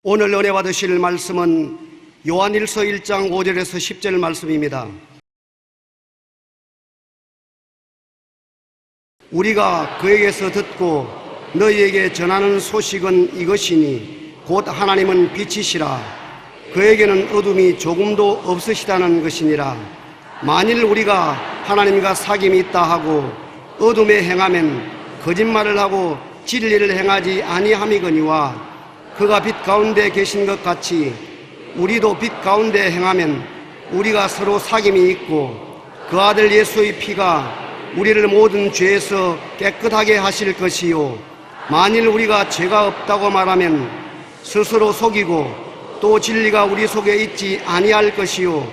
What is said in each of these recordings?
오늘 은혜 받으실 말씀은 요한일서 1장 5절에서 10절 말씀입니다. 우리가 그에게서 듣고 너희에게 전하는 소식은 이것이니 곧 하나님은 빛이시라. 그에게는 어둠이 조금도 없으시다는 것이니라. 만일 우리가 하나님과 사귐이 있다 하고 어둠에 행하면 거짓말을 하고 진리를 행하지 아니함이거니와 그가 빛 가운데 계신 것 같이 우리도 빛 가운데 행하면 우리가 서로 사귐이 있고 그 아들 예수의 피가 우리를 모든 죄에서 깨끗하게 하실 것이요 만일 우리가 죄가 없다고 말하면 스스로 속이고 또 진리가 우리 속에 있지 아니할 것이요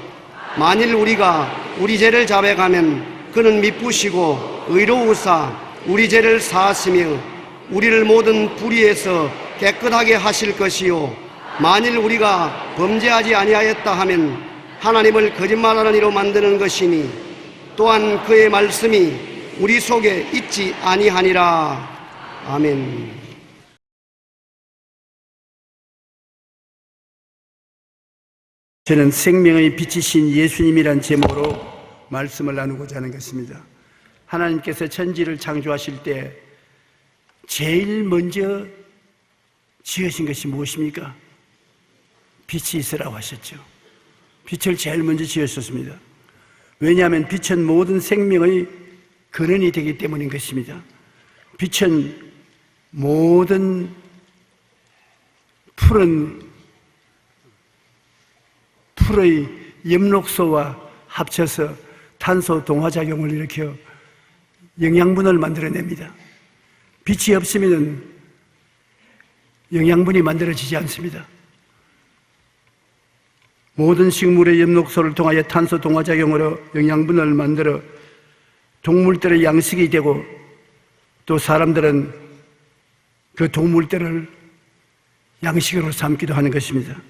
만일 우리가 우리 죄를 자백하면 그는 미쁘시고 의로우사 우리 죄를 사하시며 우리를 모든 불의에서 깨끗하게 하실 것이요 만일 우리가 범죄하지 아니하였다 하면 하나님을 거짓말하는 이로 만드는 것이니 또한 그의 말씀이 우리 속에 있지 아니하니라. 아멘. 저는 생명의 빛이신 예수님이란 제목으로 말씀을 나누고자 하는 것입니다. 하나님께서 천지를 창조하실 때 제일 먼저 지으신 것이 무엇입니까? 빛이 있으라고 하셨죠. 빛을 제일 먼저 지으셨습니다. 왜냐하면 빛은 모든 생명의 근원이 되기 때문인 것입니다. 빛은 모든 풀의 엽록소와 합쳐서 탄소 동화작용을 일으켜 영양분을 만들어냅니다. 빛이 없으면 영양분이 만들어지지 않습니다. 모든 식물의 엽록소를 통하여 탄소 동화작용으로 영양분을 만들어 동물들의 양식이 되고 또 사람들은 그 동물들을 양식으로 삼기도 하는 것입니다.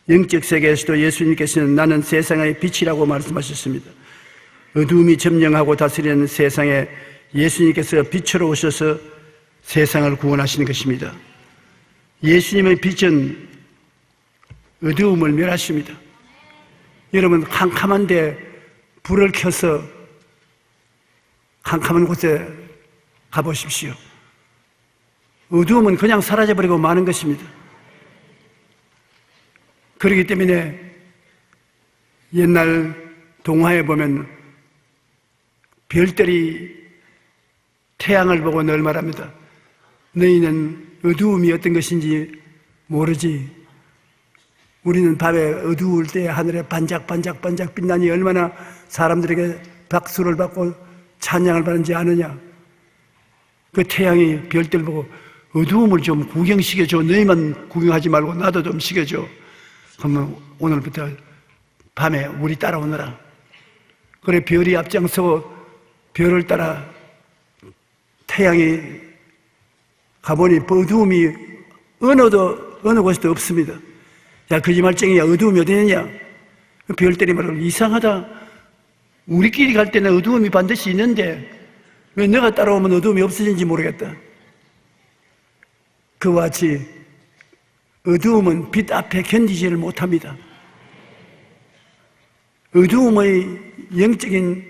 영적 세계에서도 예수님께서는 나는 세상의 빛이라고 말씀하셨습니다. 어두움이 점령하고 다스리는 세상에 예수님께서 빛으로 오셔서 세상을 구원하시는 것입니다. 예수님의 빛은 어두움을 멸하십니다. 여러분 캄캄한데 불을 켜서 캄캄한 곳에 가보십시오. 어두움은 그냥 사라져버리고 마는 것입니다. 그렇기 때문에 옛날 동화에 보면 별들이 태양을 보고 늘 말합니다. 너희는 어두움이 어떤 것인지 모르지. 우리는 밤에 어두울 때 하늘에 반짝반짝 빛나니 얼마나 사람들에게 박수를 받고 찬양을 받는지 아느냐. 그 태양이 별들 보고 어두움을 좀 구경시켜줘. 너희만 구경하지 말고 나도 좀 시켜줘. 그러면 오늘부터 밤에 우리 따라오너라. 그래 별이 앞장서고 별을 따라 태양이 가보니 어두움이 어느 곳에도 없습니다. 야 거짓말쟁이야, 어두움이 어디 있느냐. 별들이 말하고 이상하다. 우리끼리 갈 때는 어두움이 반드시 있는데 왜 너가 따라오면 어두움이 없어진지 모르겠다. 그와 같이 어두움은 빛 앞에 견디지를 못합니다. 어두움의 영적인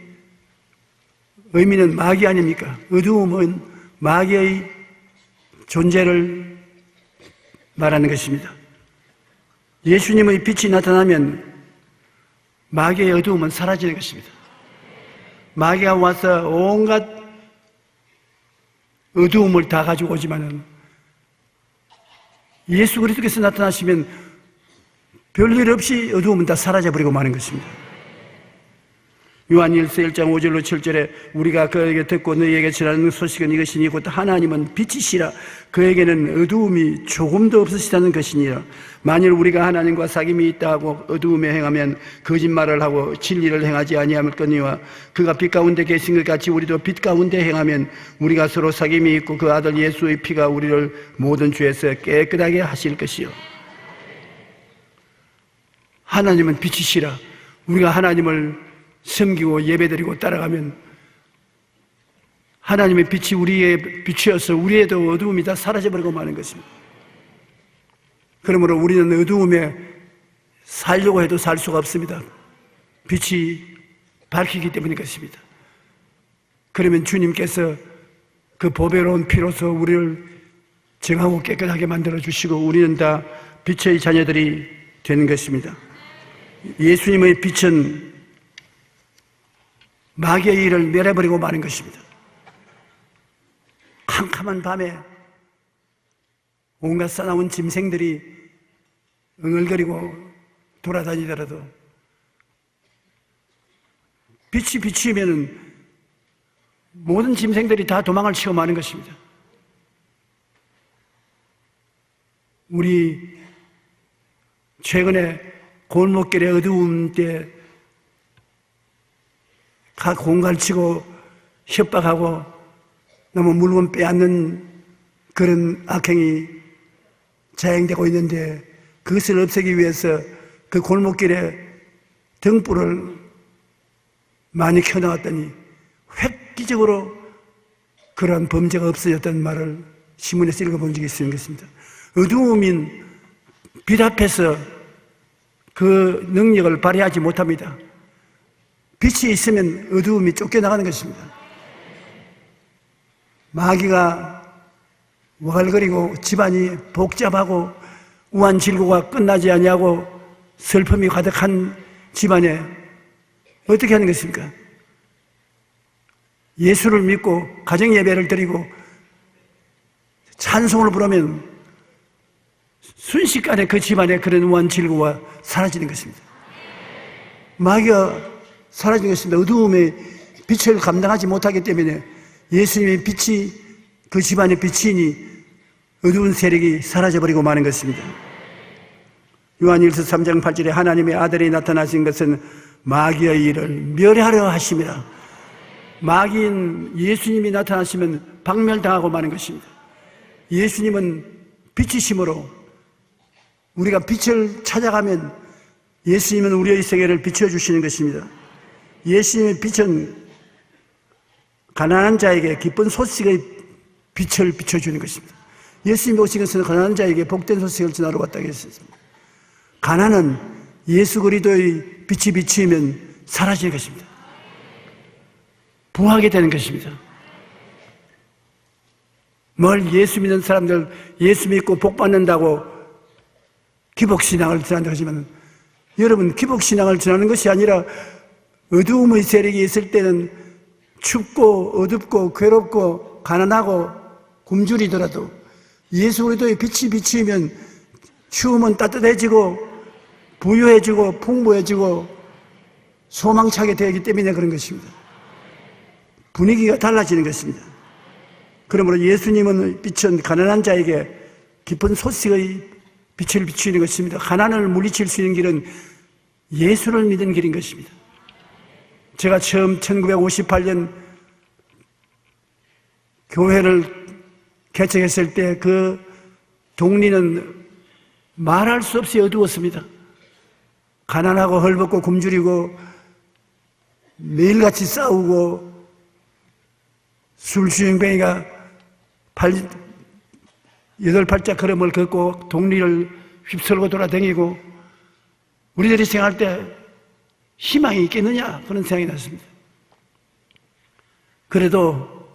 의미는 마귀 아닙니까? 어두움은 마귀의 존재를 말하는 것입니다. 예수님의 빛이 나타나면 마귀의 어두움은 사라지는 것입니다. 마귀가 와서 온갖 어두움을 다 가지고 오지만은 예수 그리스도께서 나타나시면 별일 없이 어두움은 다 사라져버리고 마는 것입니다. 요한일서 1장 5절로 7절에 우리가 그에게 듣고 너희에게 전하는 소식은 이것이니 곧 하나님은 빛이시라. 그에게는 어두움이 조금도 없으시다는 것이니라. 만일 우리가 하나님과 사귐이 있다 하고 어두움에 행하면 거짓말을 하고 진리를 행하지 아니하거니와 그가 빛 가운데 계신 것 같이 우리도 빛 가운데 행하면 우리가 서로 사귐이 있고 그 아들 예수의 피가 우리를 모든 죄에서 깨끗하게 하실 것이요. 하나님은 빛이시라. 우리가 하나님을 섬기고 예배드리고 따라가면 하나님의 빛이 우리의 빛이어서 우리에도 어두움이 다 사라져버리고 마는 것입니다. 그러므로 우리는 어두움에 살려고 해도 살 수가 없습니다. 빛이 밝히기 때문인 것입니다. 그러면 주님께서 그 보배로운 피로서 우리를 정하고 깨끗하게 만들어 주시고 우리는 다 빛의 자녀들이 되는 것입니다. 예수님의 빛은 마귀의 일을 멸해버리고 마는 것입니다. 캄캄한 밤에 온갖 사나운 짐승들이 응얼거리고 돌아다니더라도 빛이 비치면은 모든 짐승들이 다 도망을 치고 마는 것입니다. 우리 최근에 골목길의 어두운 때 각 공갈치고 협박하고 너무 물건 빼앗는 그런 악행이 자행되고 있는데 그것을 없애기 위해서 그 골목길에 등불을 많이 켜놓았더니 획기적으로 그러한 범죄가 없어졌다는 말을 신문에서 읽어본 적이 있는 것입니다. 어두움인 빛 앞에서 그 능력을 발휘하지 못합니다. 빛이 있으면 어두움이 쫓겨나가는 것입니다. 마귀가 와글거리고 집안이 복잡하고 우환질고가 끝나지 아니하고 슬픔이 가득한 집안에 어떻게 하는 것입니까? 예수를 믿고 가정예배를 드리고 찬송을 부르면 순식간에 그 집안에 그런 우환질고가 사라지는 것입니다. 마귀가 사라지는 것입니다. 어두움의 빛을 감당하지 못하기 때문에 예수님의 빛이 그 집안의 빛이니 어두운 세력이 사라져버리고 마는 것입니다. 요한일서 3장 8절에 하나님의 아들이 나타나신 것은 마귀의 일을 멸하려 하심이라. 마귀인 예수님이 나타나시면 박멸당하고 마는 것입니다. 예수님은 빛이심으로 우리가 빛을 찾아가면 예수님은 우리의 세계를 비춰주시는 것입니다. 예수님의 빛은 가난한 자에게 기쁜 소식의 빛을 비춰주는 것입니다. 예수님이 오신 것은 가난한 자에게 복된 소식을 전하러 왔다고 했습니다. 가난은 예수 그리스도의 빛이 비치면 사라지는 것입니다. 부하게 되는 것입니다. 뭘 예수 믿는 사람들 예수 믿고 복 받는다고 기복신앙을 전한다고 하지만 여러분 기복신앙을 전하는 것이 아니라 어두움의 세력이 있을 때는 춥고 어둡고 괴롭고 가난하고 굶주리더라도 예수 그리스도의 빛이 비치면 추우면 따뜻해지고 부유해지고 풍부해지고 소망차게 되기 때문에 그런 것입니다. 분위기가 달라지는 것입니다. 그러므로 예수님은 빛은 가난한 자에게 깊은 소식의 빛을 비추는 것입니다. 가난을 물리칠 수 있는 길은 예수를 믿는 길인 것입니다. 제가 처음 1958년 교회를 개척했을 때 그 동리는 말할 수 없이 어두웠습니다. 가난하고 헐벗고 굶주리고 매일같이 싸우고 술주행뱅이가 8발짝 걸음을 걷고 동리를 휩쓸고 돌아다니고 우리들이 생각할 때 희망이 있겠느냐 그런 생각이 났습니다. 그래도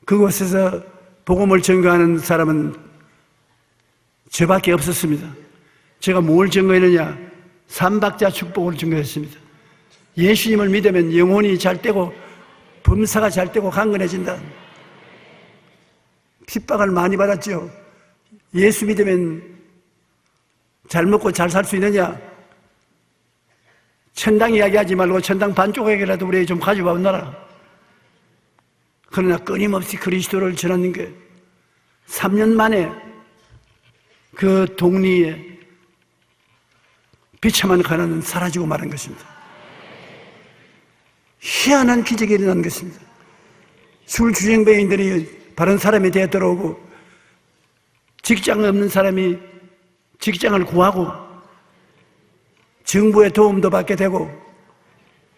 그곳에서 복음을 전거하는 사람은 저밖에 없었습니다. 제가 뭘 전거했느냐? 삼박자 축복을 전거했습니다. 예수님을 믿으면 영혼이 잘 되고 범사가 잘 되고 강건해진다. 핍박을 많이 받았죠. 예수 믿으면 잘 먹고 잘 살 수 있느냐? 천당 이야기하지 말고 천당 반쪽에게라도 우리 좀 가져와 온나라. 그러나 끊임없이 그리스도를 전하는 게 3년 만에 그 동리에 비참한 가난은 사라지고 말한 것입니다. 희한한 기적이 일어난 것입니다. 술주정뱅이들이 바른 사람이 되어 들어오고 직장 없는 사람이 직장을 구하고 정부의 도움도 받게 되고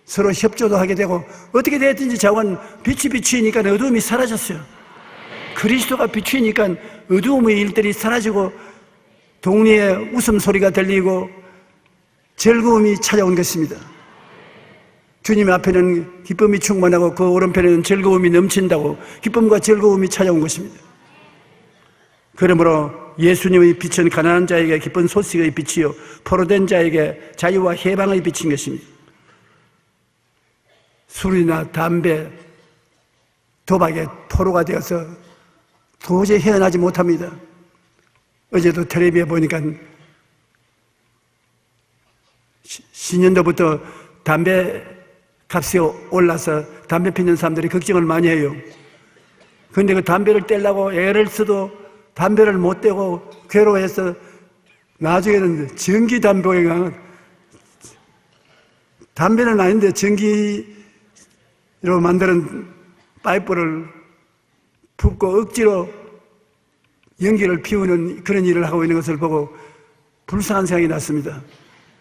서로 협조도 하게 되고 어떻게 됐든지 자원 빛이 비추니까 어두움이 사라졌어요. 그리스도가 비추니까 어두움의 일들이 사라지고 동리에 웃음소리가 들리고 즐거움이 찾아온 것입니다. 주님 앞에는 기쁨이 충만하고 그 오른편에는 즐거움이 넘친다고 기쁨과 즐거움이 찾아온 것입니다. 그러므로 예수님의 빛은 가난한 자에게 기쁜 소식의 빛이요 포로된 자에게 자유와 해방의 빛인 것입니다. 술이나 담배, 도박의 포로가 되어서 도저히 헤어나지 못합니다. 어제도 텔레비에 보니까 신년도부터 담배 값이 올라서 담배 피는 사람들이 걱정을 많이 해요. 그런데 그 담배를 떼려고 애를 써도 담배를 못 떼고 괴로워해서 나중에는 전기 담배가 담배는 아닌데 전기로 만드는 파이프를 붓고 억지로 연기를 피우는 그런 일을 하고 있는 것을 보고 불쌍한 생각이 났습니다.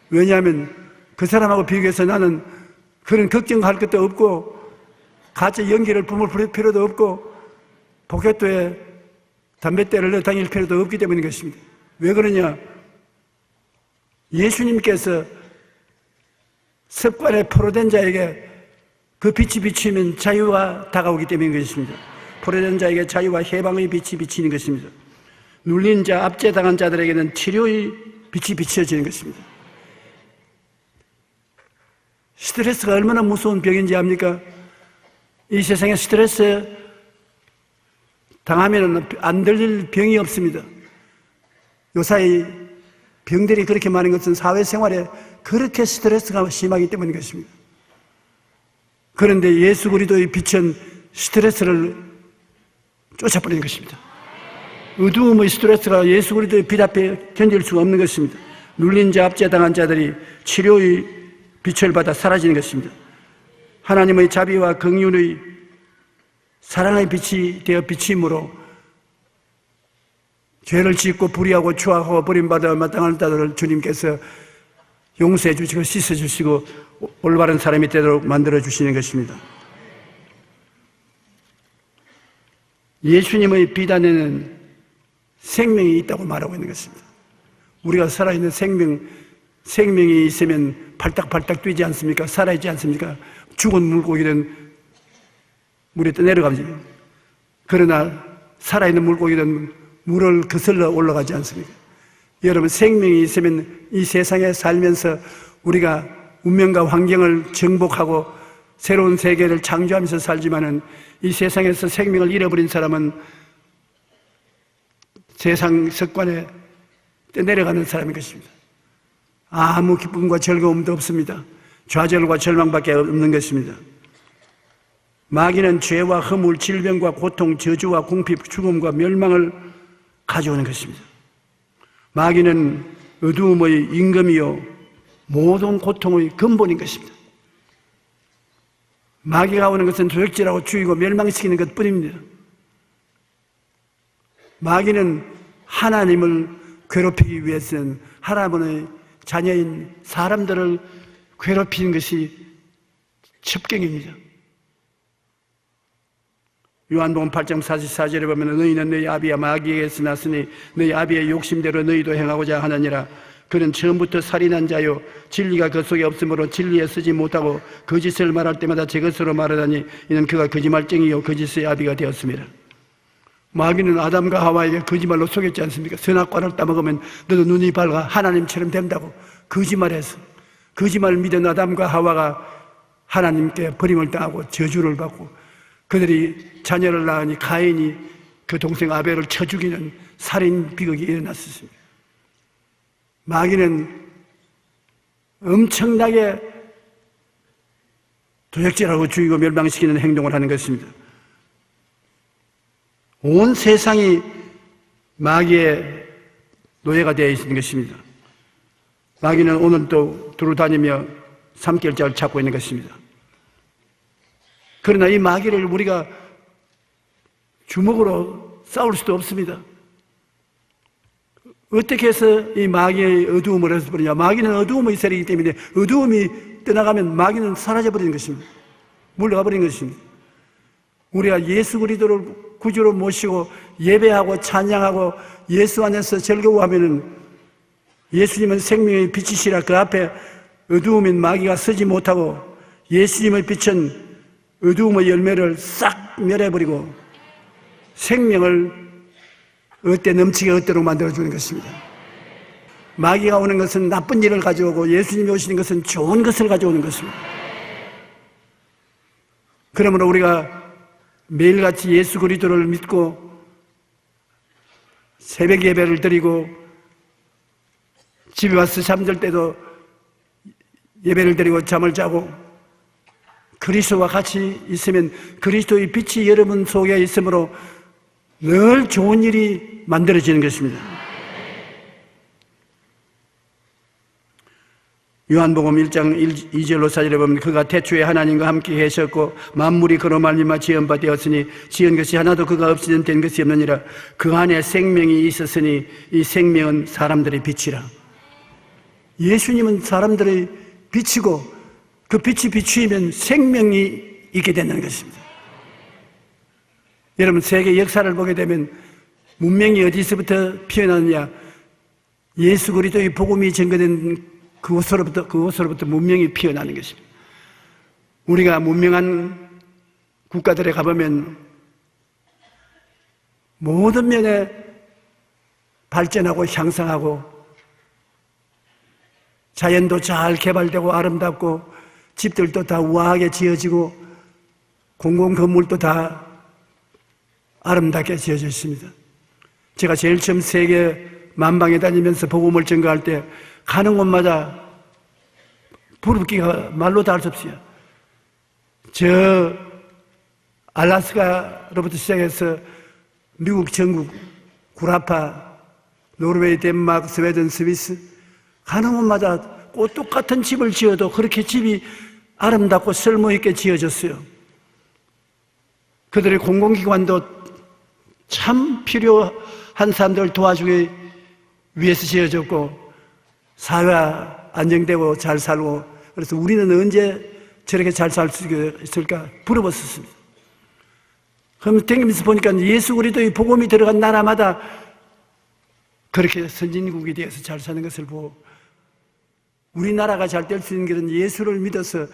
왜냐하면 그 사람하고 비교해서 나는 그런 걱정할 것도 없고 같이 연기를 뿜을 필요도 없고 포켓도에 담뱃대를 넣어 다닐 필요도 없기 때문인 것입니다. 왜 그러냐? 예수님께서 습관에 포로된 자에게 그 빛이 비치면 자유가 다가오기 때문인 것입니다. 포로된 자에게 자유와 해방의 빛이 비치는 것입니다. 눌린 자, 압제당한 자들에게는 치료의 빛이 비춰지는 것입니다. 스트레스가 얼마나 무서운 병인지 압니까? 이 세상에 스트레스 당하면 안 들릴 병이 없습니다. 요사이 병들이 그렇게 많은 것은 사회생활에 그렇게 스트레스가 심하기 때문인 것입니다. 그런데 예수 그리스도의 빛은 스트레스를 쫓아버리는 것입니다. 어두움의 스트레스가 예수 그리스도의 빛 앞에 견딜 수가 없는 것입니다. 눌린 자, 압제당한 자들이 치료의 빛을 받아 사라지는 것입니다. 하나님의 자비와 긍휼의 사랑의 빛이 되어 비침으로 죄를 짓고 불의하고 추악하고 버림받아 마땅한 자들을 주님께서 용서해 주시고 씻어 주시고 올바른 사람이 되도록 만들어 주시는 것입니다. 예수님의 빛 안에는 생명이 있다고 말하고 있는 것입니다. 우리가 살아있는 생명이 있으면 팔딱팔딱 뛰지 않습니까? 살아있지 않습니까? 죽은 물고기는 물에 떠내려가지. 그러나 살아있는 물고기는 물을 거슬러 올라가지 않습니까? 여러분, 생명이 있으면 이 세상에 살면서 우리가 운명과 환경을 정복하고 새로운 세계를 창조하면서 살지만은 이 세상에서 생명을 잃어버린 사람은 세상 습관에 내려가는 사람인 것입니다. 아무 기쁨과 즐거움도 없습니다. 좌절과 절망밖에 없는 것입니다. 마귀는 죄와 허물, 질병과 고통, 저주와 궁핍, 죽음과 멸망을 가져오는 것입니다. 마귀는 어두움의 임금이요 모든 고통의 근본인 것입니다. 마귀가 오는 것은 도적질하고 죽이고 멸망시키는 것뿐입니다. 마귀는 하나님을 괴롭히기 위해서는 하나님의 자녀인 사람들을 괴롭히는 것이 첩경입니다. 요한복음 8장 44절에 보면 너희는 너희 아비와 마귀에게서 났으니 너희 아비의 욕심대로 너희도 행하고자 하느니라. 그는 처음부터 살인한 자요 진리가 그 속에 없으므로 진리에 쓰지 못하고 거짓을 말할 때마다 제 것으로 말하다니 이는 그가 거짓말쟁이요 거짓의 아비가 되었습니다. 마귀는 아담과 하와에게 거짓말로 속였지 않습니까? 선악과를 따먹으면 너도 눈이 밝아 하나님처럼 된다고 거짓말해서 거짓말을 믿은 아담과 하와가 하나님께 버림을 당하고 저주를 받고 그들이 자녀를 낳으니 가인이 그 동생 아벨을 쳐 죽이는 살인 비극이 일어났습니다. 마귀는 엄청나게 도적질하고 죽이고 멸망시키는 행동을 하는 것입니다. 온 세상이 마귀의 노예가 되어 있는 것입니다. 마귀는 오늘도 두루 다니며 삼킬자를 찾고 있는 것입니다. 그러나 이 마귀를 우리가 주먹으로 싸울 수도 없습니다. 어떻게 해서 이 마귀의 어두움을 해서 버리냐? 마귀는 어두움의 세력이기 때문에 어두움이 떠나가면 마귀는 사라져버리는 것입니다. 물러가 버리는 것입니다. 우리가 예수 그리스도를 구주로 모시고 예배하고 찬양하고 예수 안에서 즐거워하면은 예수님은 생명의 빛이시라. 그 앞에 어두우면 마귀가 서지 못하고 예수님의 빛은 어두움의 열매를 싹 멸해버리고 생명을 얻대 넘치게 얻도록 만들어주는 것입니다. 마귀가 오는 것은 나쁜 일을 가져오고 예수님이 오시는 것은 좋은 것을 가져오는 것입니다. 그러므로 우리가 매일같이 예수 그리스도를 믿고 새벽 예배를 드리고 집에 와서 잠들 때도 예배를 드리고 잠을 자고 그리스도와 같이 있으면 그리스도의 빛이 여러분 속에 있으므로 늘 좋은 일이 만들어지는 것입니다. 요한복음 1장 2절로 4절에 보면 그가 태초에 하나님과 함께 계셨고 만물이 그로 말미암아 지은 바 되었으니 지은 것이 하나도 그가 없이는 된 것이 없느니라. 그 안에 생명이 있었으니 이 생명은 사람들의 빛이라. 예수님은 사람들의 빛이고 그 빛이 비추이면 생명이 있게 된다는 것입니다. 여러분 세계 역사를 보게 되면 문명이 어디서부터 피어나느냐? 예수 그리스도의 복음이 전거된 그곳으로부터 문명이 피어나는 것입니다. 우리가 문명한 국가들에 가보면 모든 면에 발전하고 향상하고 자연도 잘 개발되고 아름답고 집들도 다 우아하게 지어지고 공공건물도 다 아름답게 지어져 있습니다. 제가 제일 처음 세계 만방에 다니면서 복음을 전가할 때 가는 곳마다 부르기가 말로 다 할 수 없어요. 저 알라스카로부터 시작해서 미국 전국, 구라파, 노르웨이, 덴마크, 스웨덴, 스위스 가는 곳마다 꼭 똑같은 집을 지어도 그렇게 집이 아름답고 쓸모있게 지어졌어요. 그들의 공공기관도 참 필요한 사람들을 도와주기 위해서 지어졌고 사회가 안정되고 잘 살고 그래서 우리는 언제 저렇게 잘 살 수 있을까 부러웠었습니다. 그럼 댕기면서 보니까 예수 그리스도의 복음이 들어간 나라마다 그렇게 선진국이 되어서 잘 사는 것을 보고 우리나라가 잘 될 수 있는 길은 예수를 믿어서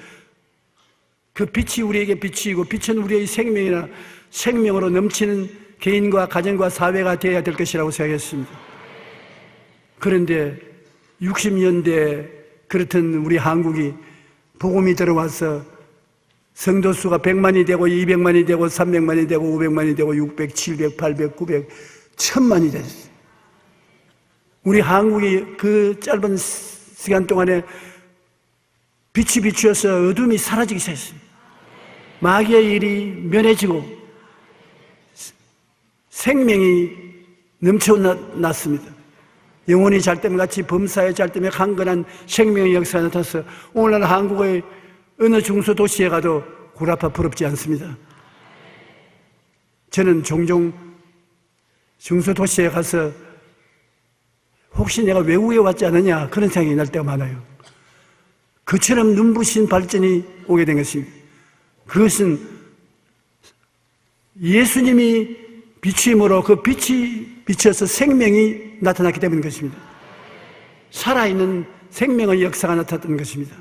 그 빛이 우리에게 비치고 빛은 우리의 생명이나 생명으로 넘치는 개인과 가정과 사회가 되어야 될 것이라고 생각했습니다. 그런데 60년대 그렇던 우리 한국이 복음이 들어와서 성도 수가 100만이 되고 200만이 되고 300만이 되고 500만이 되고 600, 700, 800, 900, 1000만이 됐어요. 우리 한국이 그 짧은 시간 동안에 빛이 비추어서 어둠이 사라지기 시작했습니다. 마귀의 일이 면해지고 생명이 넘쳐났습니다. 영혼이 잘 때면 같이 범사에 잘 때면 강건한 생명의 역사가 나타나서 오늘날 한국의 어느 중소도시에 가도 구라파 부럽지 않습니다. 저는 종종 중소도시에 가서 혹시 내가 외국에 왔지 않느냐 그런 생각이 날 때가 많아요. 그처럼 눈부신 발전이 오게 된 것입니다. 그것은 예수님이 비추임으로 그 빛이 비춰서 생명이 나타났기 때문인 것입니다. 살아있는 생명의 역사가 나타났던 것입니다.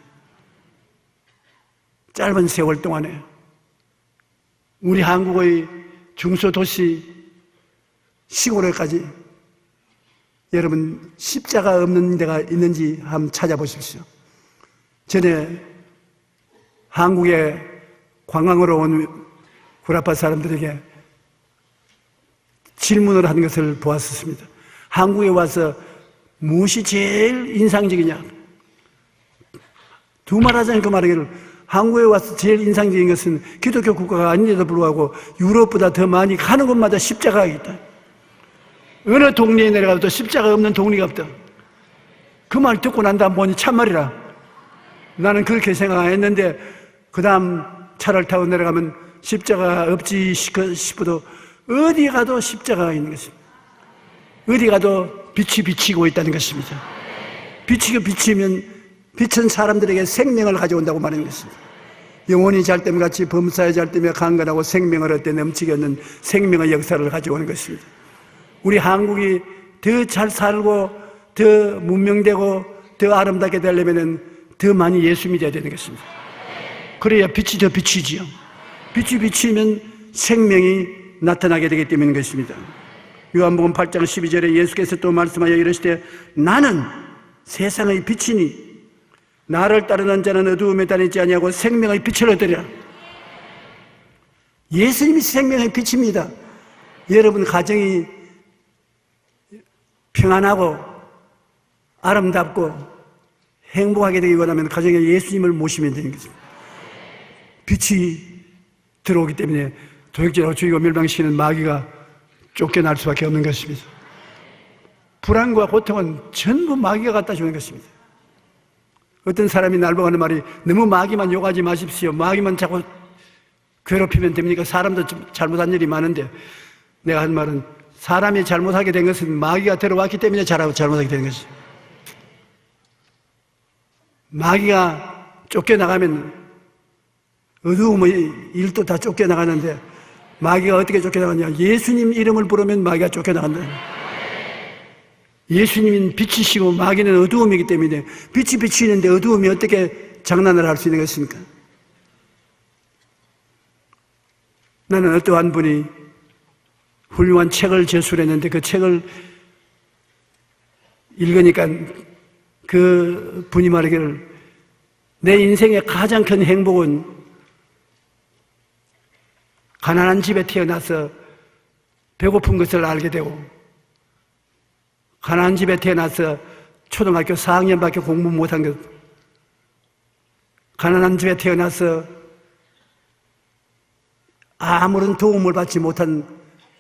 짧은 세월 동안에 우리 한국의 중소도시 시골에까지 여러분 십자가 없는 데가 있는지 한번 찾아보십시오. 전에 한국에 관광으로 온 구라파 사람들에게 질문을 한 것을 보았었습니다. 한국에 와서 무엇이 제일 인상적이냐? 두말하자니 그 말하기를 한국에 와서 제일 인상적인 것은 기독교 국가가 아닌데도 불구하고 유럽보다 더 많이 가는 곳마다 십자가가 있다. 어느 동네에 내려가도 십자가 없는 동네가 없다. 그 말 듣고 난 다음 보니 참말이라. 나는 그렇게 생각 안 했는데 그 다음 차를 타고 내려가면 십자가 없지 싶어도 어디 가도 십자가가 있는 것입니다. 어디 가도 빛이 비치고 있다는 것입니다. 빛이 비치면 빛은 사람들에게 생명을 가져온다고 말하는 것입니다. 영혼이 잘 때면 같이 범사에 잘 때면 강건하고 생명을 얻되 넘치게 얻는 생명의 역사를 가져오는 것입니다. 우리 한국이 더 잘 살고 더 문명되고 더 아름답게 되려면 더 많이 예수 믿어야 되는 것입니다. 그래야 빛이 더 비치지요. 빛이 비치면 생명이 나타나게 되기 때문인 것입니다. 요한복음 8장 12절에 예수께서 또 말씀하여 이르시되 나는 세상의 빛이니 나를 따르는 자는 어두움에 다니지 아니하고 생명의 빛을 얻으리라. 예수님이 생명의 빛입니다. 여러분 가정이 평안하고 아름답고 행복하게 되기 원하면 가정에 예수님을 모시면 되는 것입니다. 빛이 들어오기 때문에 도적질하고 죽이고 멸망시키는 마귀가 쫓겨날 수밖에 없는 것입니다. 불안과 고통은 전부 마귀가 갖다 주는 것입니다. 어떤 사람이 날 보고 하는 말이 너무 마귀만 욕하지 마십시오. 마귀만 자꾸 괴롭히면 됩니까? 사람도 잘못한 일이 많은데 내가 한 말은 사람이 잘못하게 된 것은 마귀가 들어왔기 때문에 잘못하게 되는 것이죠. 마귀가 쫓겨나가면 어두움의 일도 다 쫓겨나가는데 마귀가 어떻게 쫓겨나가냐? 예수님 이름을 부르면 마귀가 쫓겨나간다. 예수님은 빛이시고 마귀는 어두움이기 때문에 빛이 비치는데 어두움이 어떻게 장난을 할 수 있는 것입니까? 나는 어떠한 분이 훌륭한 책을 제출했는데 그 책을 읽으니까 그 분이 말하기를 내 인생의 가장 큰 행복은 가난한 집에 태어나서 배고픈 것을 알게 되고 가난한 집에 태어나서 초등학교 4학년밖에 공부 못한 것, 가난한 집에 태어나서 아무런 도움을 받지 못한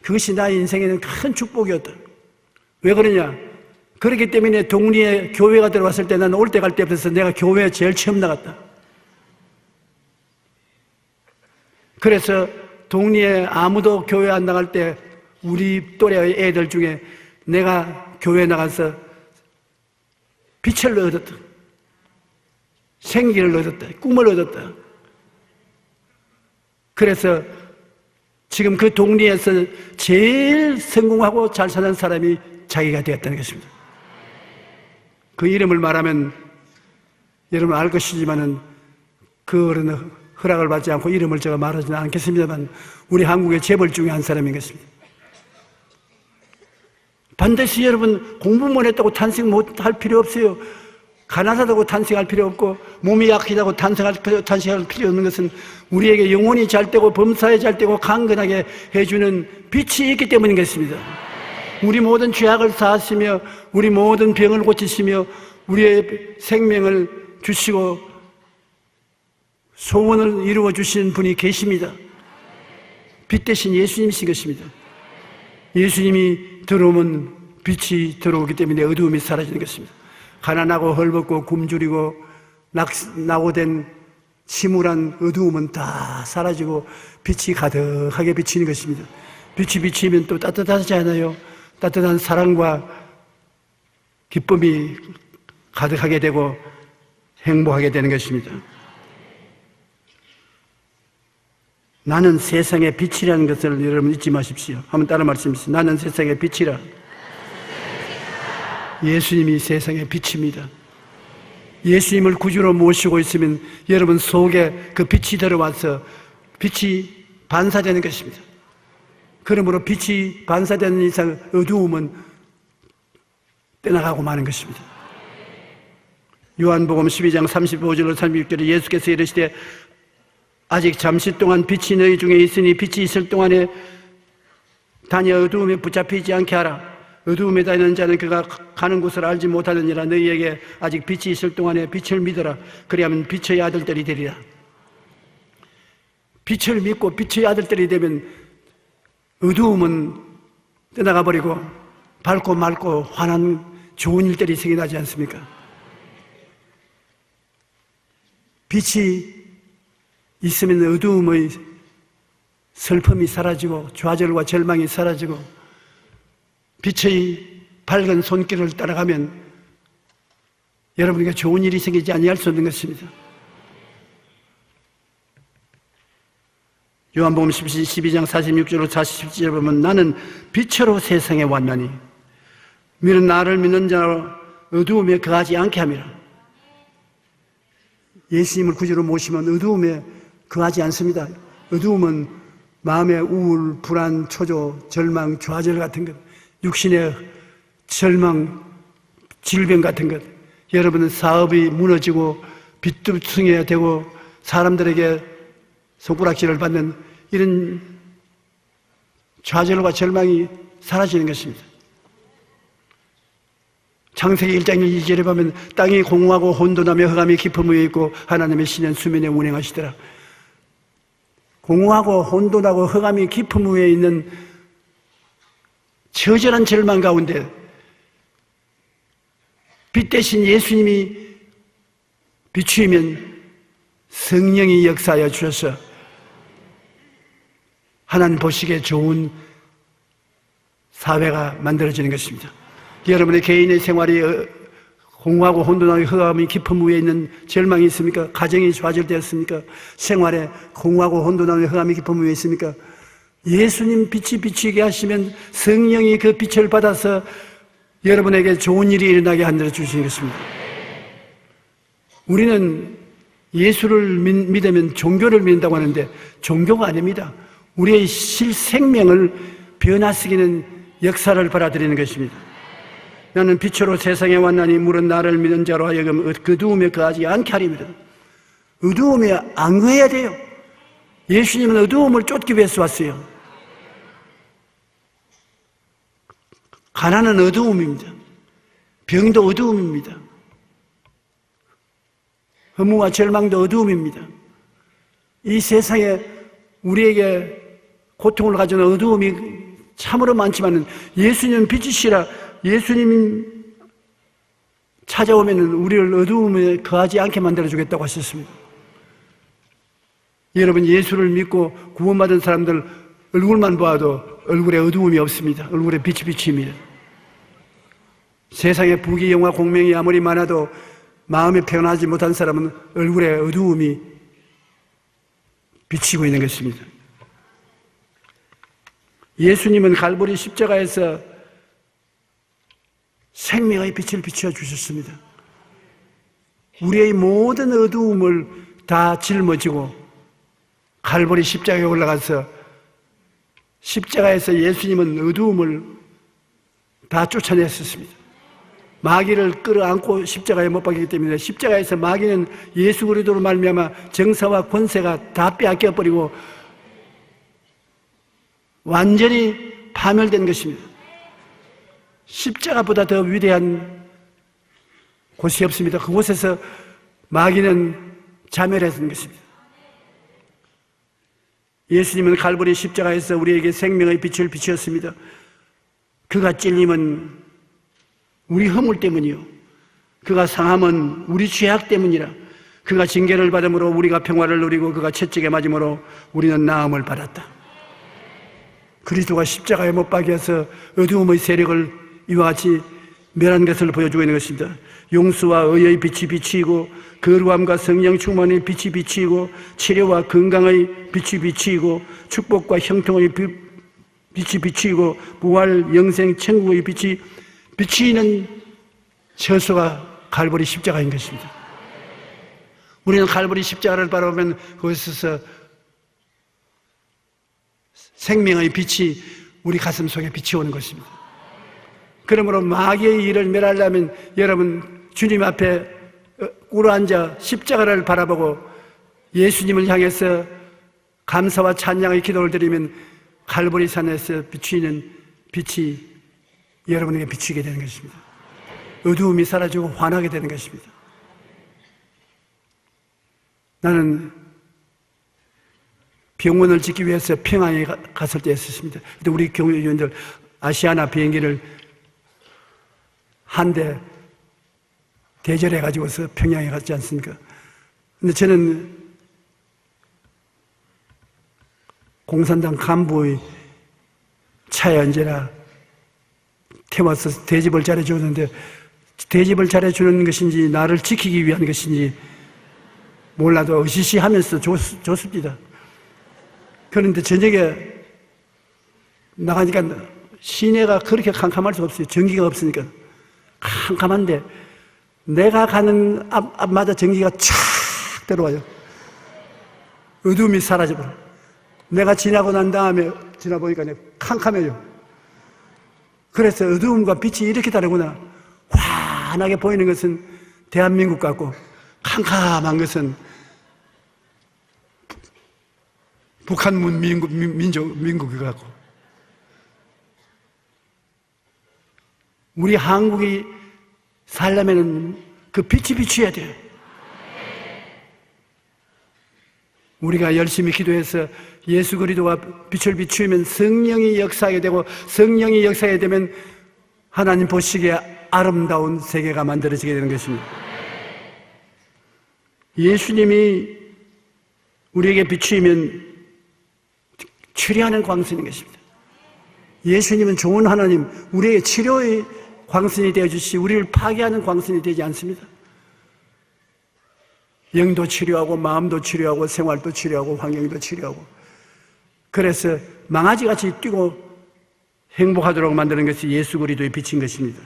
그것이 나의 인생에는 큰 축복이었다. 왜 그러냐? 그렇기 때문에 동리에 교회가 들어왔을 때 나는 올 때 갈 때 없어서 내가 교회에 제일 처음 나갔다. 그래서 동리에 아무도 교회 안 나갈 때 우리 또래의 애들 중에 내가 교회에 나가서 빛을 얻었다. 생기를 얻었다. 꿈을 얻었다. 그래서 지금 그 동리에서 제일 성공하고 잘 사는 사람이 자기가 되었다는 것입니다. 그 이름을 말하면 여러분 알 것이지만은 그 어른은 허락을 받지 않고 이름을 제가 말하지는 않겠습니다만 우리 한국의 재벌 중에 한 사람인 것입니다. 반드시 여러분 공부만 했다고 탄생 못할 필요 없어요. 가난하다고 탄생할 필요 없고 몸이 약하다고 탄생할 필요 없는 것은 우리에게 영혼이 잘 되고 범사에 잘 되고 강건하게 해주는 빛이 있기 때문인 것입니다. 우리 모든 죄악을 사하시며 우리 모든 병을 고치시며 우리의 생명을 주시고 소원을 이루어 주시는 분이 계십니다. 빛 대신 예수님이신 것입니다. 예수님이 들어오면 빛이 들어오기 때문에 어두움이 사라지는 것입니다. 가난하고 헐벗고 굶주리고 낙오된 침울한 어두움은 다 사라지고 빛이 가득하게 비치는 것입니다. 빛이 비치면 또 따뜻하지 않아요? 따뜻한 사랑과 기쁨이 가득하게 되고 행복하게 되는 것입니다. 나는 세상의 빛이라는 것을 여러분 잊지 마십시오. 한번 따라 말씀하십시오. 나는 세상의 빛이라. 예수님이 세상의 빛입니다. 예수님을 구주로 모시고 있으면 여러분 속에 그 빛이 들어와서 빛이 반사되는 것입니다. 그러므로 빛이 반사되는 이상 어두움은 떠나가고 마는 것입니다. 요한복음 12장 35절로 36절에 예수께서 이르시되 아직 잠시 동안 빛이 너희 중에 있으니 빛이 있을 동안에 다녀 어두움에 붙잡히지 않게 하라. 어두움에 다니는 자는 그가 가는 곳을 알지 못하느니라. 너희에게 아직 빛이 있을 동안에 빛을 믿어라. 그리하면 빛의 아들들이 되리라. 빛을 믿고 빛의 아들들이 되면 어두움은 떠나가 버리고 밝고 맑고 환한 좋은 일들이 생겨나지 않습니까? 빛이 있으면 어두움의 슬픔이 사라지고 좌절과 절망이 사라지고 빛의 밝은 손길을 따라가면 여러분에게 좋은 일이 생기지 아니할 수 없는 것입니다. 요한복음 12장 46절로 47절에 보면 나는 빛으로 세상에 왔나니 너는 나를 믿는 자로 어두움에 거하지 않게 함이라. 예수님을 구주로 모시면 어두움에 거하지 않습니다. 어두움은 마음의 우울, 불안, 초조, 절망, 좌절 같은 것, 육신의 절망, 질병 같은 것, 여러분은 사업이 무너지고 빚두성이가 되고 사람들에게 손가락질을 받는 이런 좌절과 절망이 사라지는 것입니다. 창세기 1장 2절에 보면 땅이 공허하고 혼돈하며 흑암이 깊음 위에 있고 하나님의 신은 수면에 운행하시더라. 공허하고 혼돈하고 흑암이 깊음 위에 있는 처절한 절망 가운데 빛 대신 예수님이 비추이면 성령이 역사하여 주셔서 하나님 보시기에 좋은 사회가 만들어지는 것입니다. 여러분의 개인의 생활이 공허하고 혼돈하고 흑암이 깊은 위에 있는 절망이 있습니까? 가정이 좌절되었습니까? 생활에 공허하고 혼돈하고 흑암이 깊은 위에 있습니까? 예수님 빛이 비추게 하시면 성령이 그 빛을 받아서 여러분에게 좋은 일이 일어나게 만들어 주시는 것입니다. 우리는 예수를 믿으면 종교를 믿는다고 하는데 종교가 아닙니다. 우리의 실생명을 변화시키는 역사를 받아들이는 것입니다. 나는 빛으로 세상에 왔나니 물은 나를 믿는 자로 하여금 어두움에 거하지 않게 하리입니다. 어두움에 안 거해야 돼요. 예수님은 어두움을 쫓기 위해서 왔어요. 가난은 어두움입니다. 병도 어두움입니다. 허무와 절망도 어두움입니다. 이 세상에 우리에게 고통을 가져오는 어두움이 참으로 많지만 예수님은 빛이시라. 예수님이 찾아오면 우리를 어두움에 거하지 않게 만들어주겠다고 하셨습니다. 여러분, 예수를 믿고 구원받은 사람들 얼굴만 봐도 얼굴에 어두움이 없습니다. 얼굴에 빛이 비칩니다. 세상에 부귀영화 공명이 아무리 많아도 마음이 편하지 못한 사람은 얼굴에 어두움이 비치고 있는 것입니다. 예수님은 갈보리 십자가에서 생명의 빛을 비추어 주셨습니다. 우리의 모든 어두움을 다 짊어지고 갈보리 십자가에 올라가서 십자가에서 예수님은 어두움을 다 쫓아냈었습니다. 마귀를 끌어안고 십자가에 못 박히기 때문에 십자가에서 마귀는 예수 그리스도로 말미암아 정사와 권세가 다 빼앗겨버리고 완전히 파멸된 것입니다. 십자가보다 더 위대한 곳이 없습니다. 그곳에서 마귀는 자멸했던 것입니다. 예수님은 갈보리 십자가에서 우리에게 생명의 빛을 비추었습니다. 그가 찔림은 우리 허물 때문이요, 그가 상함은 우리 죄악 때문이라. 그가 징계를 받음으로 우리가 평화를 누리고 그가 채찍에 맞음으로 우리는 나음을 받았다. 그리스도가 십자가에 못 박혀서 어두움의 세력을 이와 같이 멸한 것을 보여주고 있는 것입니다. 용서와 의의 빛이 비치고 거룩함과 성령 충만의 빛이 비치고 치료와 건강의 빛이 비치고 축복과 형통의 빛이 비치고 부활, 영생, 천국의 빛이 비치는 처소가 갈보리 십자가인 것입니다. 우리는 갈보리 십자가를 바라보면 그곳에서 생명의 빛이 우리 가슴 속에 비치오는 것입니다. 그러므로 마귀의 일을 멸하려면 여러분 주님 앞에 꿇어앉아 십자가를 바라보고 예수님을 향해서 감사와 찬양의 기도를 드리면 갈보리 산에서 비추이는 빛이 여러분에게 비추게 되는 것입니다. 어두움이 사라지고 환하게 되는 것입니다. 나는 병원을 짓기 위해서 평양에 갔을 때 했었습니다. 근데 우리 교회의원들 아시아나 비행기를 한 대 대절해 가지고서 평양에 갔지 않습니까? 근데 저는 공산당 간부의 차에 언제나 태워서 대접을 잘해주는데 대접을 잘해주는 것인지 나를 지키기 위한 것인지 몰라도 으시시하면서 좋습니다. 그런데 저녁에 나가니까 시내가 그렇게 캄캄할 수 없어요. 전기가 없으니까 캄캄한데 내가 가는 앞마다 전기가 촥 들어와요. 어둠이 사라져버려. 내가 지나고 난 다음에 지나보니까 캄캄해요. 그래서 어두움과 빛이 이렇게 다르구나. 환하게 보이는 것은 대한민국 같고 캄캄한 것은 북한 민국이 같고, 우리 한국이 살려면은 그 빛이 비추어야 돼요. 우리가 열심히 기도해서 예수 그리스도가 빛을 비추면 성령이 역사하게 되고, 성령이 역사하게 되면 하나님 보시기에 아름다운 세계가 만들어지게 되는 것입니다. 예수님이 우리에게 비추면 치료하는 광선인 것입니다. 예수님은 좋은 하나님, 우리의 치료의 광선이 되어주시, 우리를 파괴하는 광선이 되지 않습니다. 영도 치료하고 마음도 치료하고 생활도 치료하고 환경도 치료하고, 그래서 망아지같이 뛰고 행복하도록 만드는 것이 예수 그리스도의 빛인 것입니다.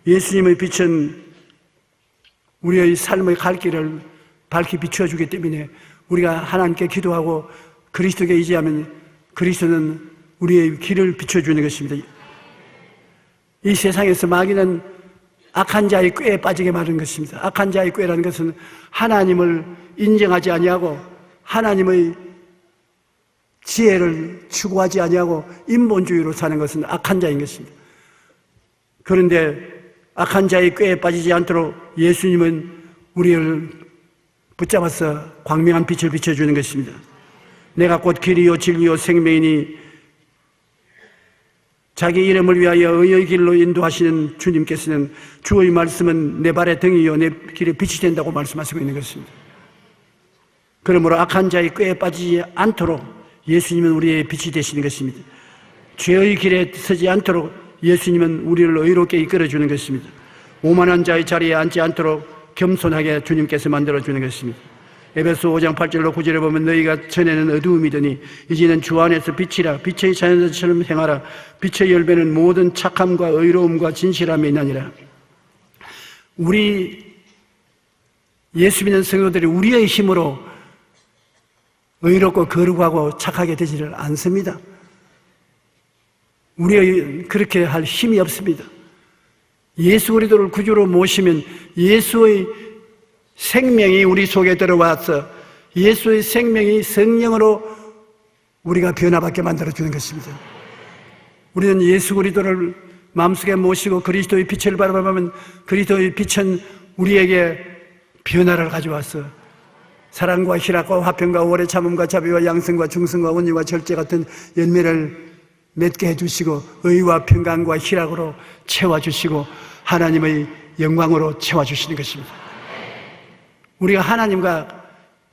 예수님의 빛은 우리의 삶의 갈 길을 밝히 비추어주기 때문에 우리가 하나님께 기도하고 그리스도께 의지하면 그리스도는 우리의 길을 비춰주는 것입니다. 이 세상에서 마귀는 악한 자의 꾀에 빠지게 만드는 것입니다. 악한 자의 꾀라는 것은 하나님을 인정하지 아니하고 하나님의 지혜를 추구하지 아니하고 인본주의로 사는 것은 악한 자인 것입니다. 그런데 악한 자의 꾀에 빠지지 않도록 예수님은 우리를 붙잡아서 광명한 빛을 비춰주는 것입니다. 내가 곧 길이요 진리요 생명이니, 자기 이름을 위하여 의의 길로 인도하시는 주님께서는 주의 말씀은 내 발의 등이요 내 길에 빛이 된다고 말씀하시고 있는 것입니다. 그러므로 악한 자의 꾀에 빠지지 않도록 예수님은 우리의 빛이 되시는 것입니다. 죄의 길에 서지 않도록 예수님은 우리를 의롭게 이끌어주는 것입니다. 오만한 자의 자리에 앉지 않도록 겸손하게 주님께서 만들어주는 것입니다. 에베소 5장 8절로 9절에 보면 너희가 전에는 어두움이더니 이제는 주 안에서 빛이라, 빛의 자녀들처럼 행하라. 빛의 열매는 모든 착함과 의로움과 진실함이 있나니라. 우리 예수 믿는 성도들이 우리의 힘으로 의롭고 거룩하고 착하게 되지를 않습니다. 우리의 그렇게 할 힘이 없습니다. 예수 그리스도를 구주로 모시면 예수의 생명이 우리 속에 들어와서 예수의 생명이 성령으로 우리가 변화받게 만들어주는 것입니다. 우리는 예수 그리스도를 마음속에 모시고 그리스도의 빛을 바라보면 그리스도의 빛은 우리에게 변화를 가져와서 사랑과 희락과 화평과 오래 참음과 자비와 양성과 중성과 온유와 절제 같은 열매를 맺게 해주시고 의와 평강과 희락으로 채워주시고 하나님의 영광으로 채워주시는 것입니다. 우리가 하나님과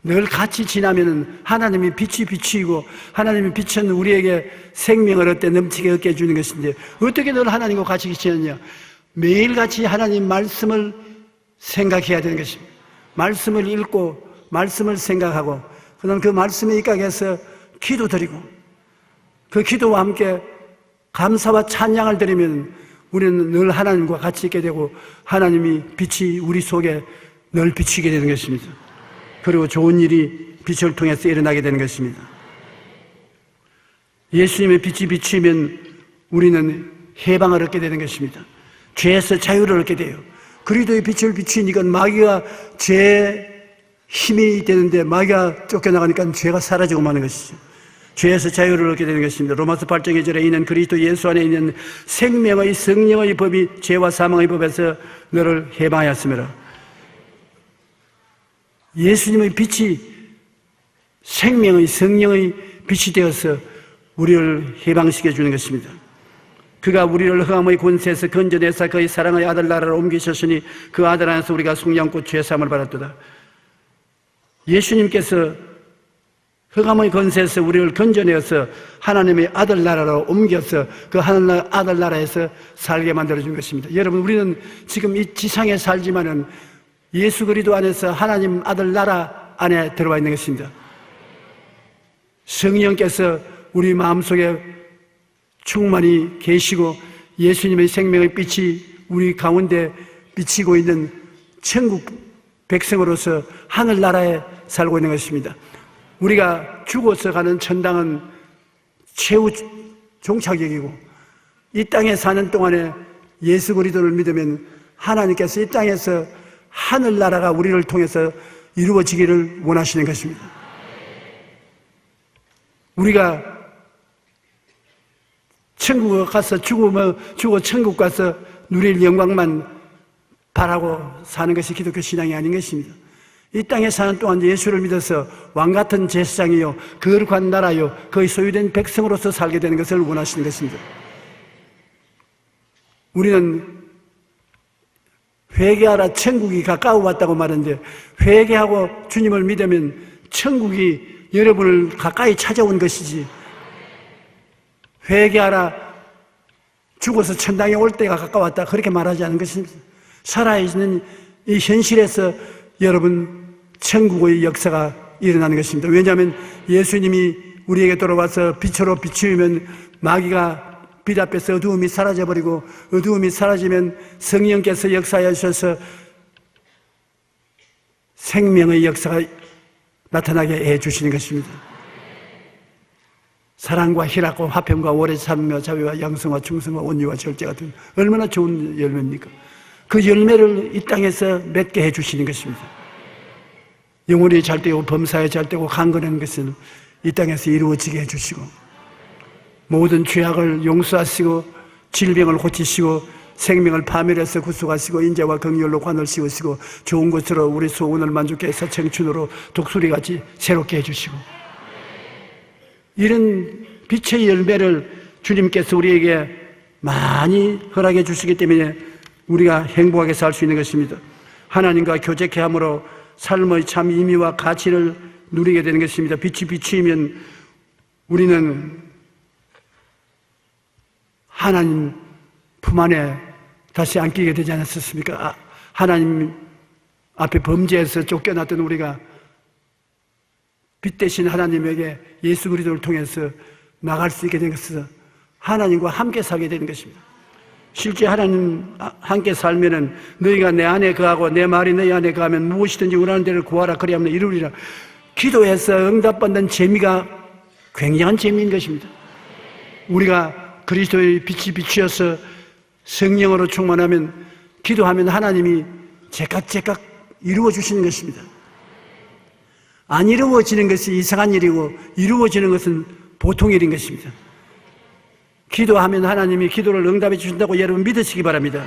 늘 같이 지나면 하나님이 빛이 비추이고 하나님의 빛은 우리에게 생명을 얻게 넘치게 얻게 해주는 것인데, 어떻게 늘 하나님과 같이 지내느냐? 매일같이 하나님 말씀을 생각해야 되는 것입니다. 말씀을 읽고 말씀을 생각하고 그다음 그 말씀에 입각해서 기도드리고 그 기도와 함께 감사와 찬양을 드리면 우리는 늘 하나님과 같이 있게 되고 하나님이 빛이 우리 속에 늘 비치게 되는 것입니다. 그리고 좋은 일이 빛을 통해서 일어나게 되는 것입니다. 예수님의 빛이 비치면 우리는 해방을 얻게 되는 것입니다. 죄에서 자유를 얻게 돼요. 그리스도의 빛을 비추니까 마귀가 죄의 힘이 되는데 마귀가 쫓겨나가니까 죄가 사라지고 마는 것이죠. 죄에서 자유를 얻게 되는 것입니다. 로마서 8장 2절에 이는 그리스도 예수 안에 있는 생명의 성령의 법이 죄와 사망의 법에서 너를 해방하였으므로. 예수님의 빛이 생명의 성령의 빛이 되어서 우리를 해방시켜 주는 것입니다. 그가 우리를 흑암의 권세에서 건져내사 그의 사랑의 아들 나라로 옮기셨으니 그 아들 안에서 우리가 속량고 죄사함을 받았도다. 예수님께서 흑암의 권세에서 우리를 건져내어서 하나님의 아들 나라로 옮겨서 그 하나님의 아들 나라에서 살게 만들어준 것입니다. 여러분, 우리는 지금 이 지상에 살지만은 예수 그리스도 안에서 하나님 아들 나라 안에 들어와 있는 것입니다. 성령께서 우리 마음속에 충만히 계시고 예수님의 생명의 빛이 우리 가운데 비치고 있는 천국 백성으로서 하늘나라에 살고 있는 것입니다. 우리가 죽어서 가는 천당은 최후 종착역이고, 이 땅에 사는 동안에 예수 그리스도를 믿으면 하나님께서 이 땅에서 하늘나라가 우리를 통해서 이루어지기를 원하시는 것입니다. 우리가 천국에 가서 죽어 천국 가서 누릴 영광만 바라고 사는 것이 기독교 신앙이 아닌 것입니다. 이 땅에 사는 동안 예수를 믿어서 왕같은 제사장이요 거룩한 나라요 그의 소유된 백성으로서 살게 되는 것을 원하시는 것입니다. 우리는 회개하라 천국이 가까워 왔다고 말하는데, 회개하고 주님을 믿으면 천국이 여러분을 가까이 찾아온 것이지, 회개하라 죽어서 천당에 올 때가 가까웠다 그렇게 말하지 않은 것입니다. 살아있는 이 현실에서 여러분 천국의 역사가 일어나는 것입니다. 왜냐하면 예수님이 우리에게 돌아와서 빛으로 비추면 마귀가 빛 앞에서 어두움이 사라져버리고, 어두움이 사라지면 성령께서 역사하셔서 생명의 역사가 나타나게 해주시는 것입니다. 사랑과 희락과 화평과 오래 참으며 자비와 양성과 충성과 온유와 절제 같은 얼마나 좋은 열매입니까? 그 열매를 이 땅에서 맺게 해주시는 것입니다. 영혼이 잘 되고 범사에 잘 되고 강건한 것은 이 땅에서 이루어지게 해주시고, 모든 죄악을 용서하시고 질병을 고치시고 생명을 파멸해서 구속하시고 인자와 긍휼로 관을 씌우시고 좋은 것으로 우리 소원을 만족해 해서 청춘으로 독수리같이 새롭게 해주시고, 이런 빛의 열매를 주님께서 우리에게 많이 허락해 주시기 때문에 우리가 행복하게 살 수 있는 것입니다. 하나님과 교제케 함으로 삶의 참 의미와 가치를 누리게 되는 것입니다. 빛이 비추이면 우리는 하나님 품 안에 다시 안기게 되지 않았습니까? 하나님 앞에 범죄에서 쫓겨났던 우리가 빛 대신 하나님에게 예수 그리스도를 통해서 나갈 수 있게 된 것은 하나님과 함께 살게 되는 것입니다. 실제 하나님 함께 살면은 너희가 내 안에 거하고 내 말이 너희 안에 거하면 무엇이든지 원하는 대로 구하라 그리하면 이루리라. 기도해서 응답받는 재미가 굉장한 재미인 것입니다. 우리가 그리스도의 빛이 비추어서 성령으로 충만하면, 기도하면 하나님이 제깍제깍 이루어 주시는 것입니다. 안 이루어지는 것이 이상한 일이고 이루어지는 것은 보통 일인 것입니다. 기도하면 하나님이 기도를 응답해 주신다고 여러분 믿으시기 바랍니다.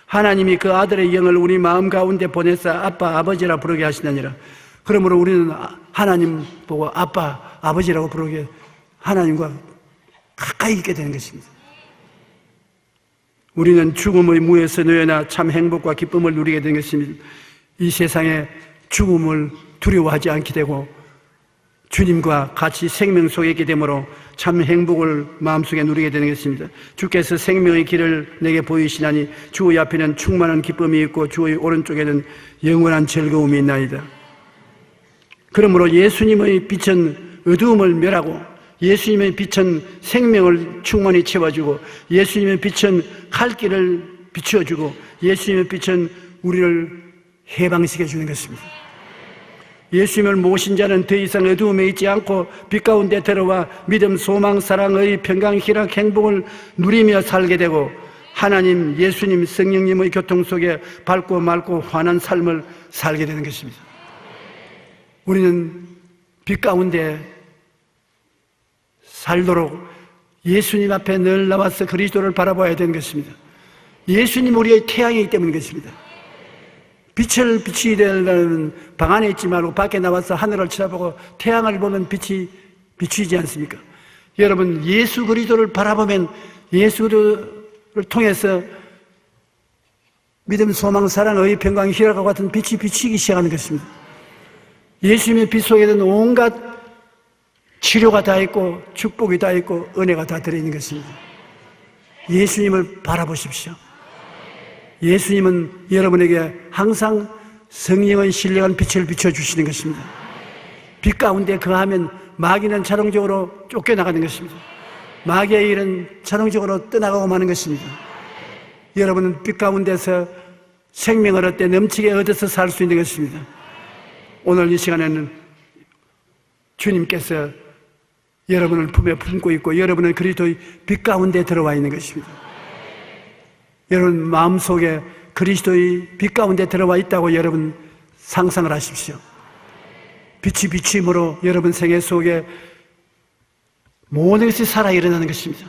하나님이 그 아들의 영을 우리 마음 가운데 보내서 아빠, 아버지라 부르게 하시느니라. 그러므로 우리는 하나님 보고 아빠, 아버지라고 부르게 하나님과 가까이 있게 되는 것입니다. 우리는 죽음의 무에서 놓여나 참 행복과 기쁨을 누리게 되는 것입니다. 이 세상에 죽음을 두려워하지 않게 되고 주님과 같이 생명 속에 있게 되므로 참 행복을 마음속에 누리게 되는 것입니다. 주께서 생명의 길을 내게 보이시나니 주의 앞에는 충만한 기쁨이 있고 주의 오른쪽에는 영원한 즐거움이 있나이다. 그러므로 예수님의 빛은 어두움을 멸하고, 예수님의 빛은 생명을 충만히 채워주고, 예수님의 빛은 갈 길을 비추어주고, 예수님의 빛은 우리를 해방시켜주는 것입니다. 예수님을 모신 자는 더 이상 어두움에 있지 않고 빛 가운데 들어와 믿음, 소망, 사랑의 평강, 희락, 행복을 누리며 살게 되고, 하나님, 예수님, 성령님의 교통 속에 밝고 맑고 환한 삶을 살게 되는 것입니다. 우리는 빛 가운데 살도록 예수님 앞에 늘 나와서 그리스도를 바라봐야 되는 것입니다. 예수님 우리의 태양이기 때문인 것입니다. 빛을 비추게 되려면 방 안에 있지 말고 밖에 나와서 하늘을 쳐다보고 태양을 보면 빛이 비추이지 않습니까? 여러분, 예수 그리스도를 바라보면 예수 그리스도를 통해서 믿음, 소망, 사랑, 의, 평강, 희락과 같은 빛이 비추기 시작하는 것입니다. 예수님의 빛 속에는 온갖 치료가 다 있고 축복이 다 있고 은혜가 다 들어있는 것입니다. 예수님을 바라보십시오. 예수님은 여러분에게 항상 성령의 신령한 빛을 비춰주시는 것입니다. 빛 가운데 거하면 마귀는 자동적으로 쫓겨나가는 것입니다. 마귀의 일은 자동적으로 떠나가고 마는 것입니다. 여러분은 빛 가운데서 생명을 얻되 넘치게 얻어서 살 수 있는 것입니다. 오늘 이 시간에는 주님께서 여러분을 품에 품고 있고 여러분은 그리스도의 빛 가운데 들어와 있는 것입니다. 여러분 마음속에 그리스도의 빛 가운데 들어와 있다고 여러분 상상을 하십시오. 빛이 비침으로 여러분 생애 속에 모든 것이 살아 일어나는 것입니다.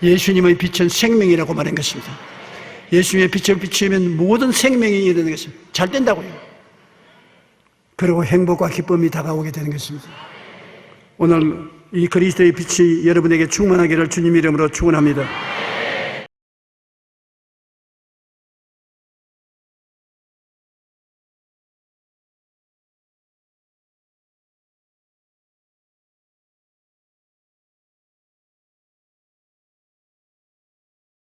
예수님의 빛은 생명이라고 말한 것입니다. 예수님의 빛을 비추면 모든 생명이 일어나는 것입니다. 잘 된다고요. 그리고 행복과 기쁨이 다가오게 되는 것입니다. 오늘 이 그리스도의 빛이 여러분에게 충만하기를 주님 이름으로 축원합니다.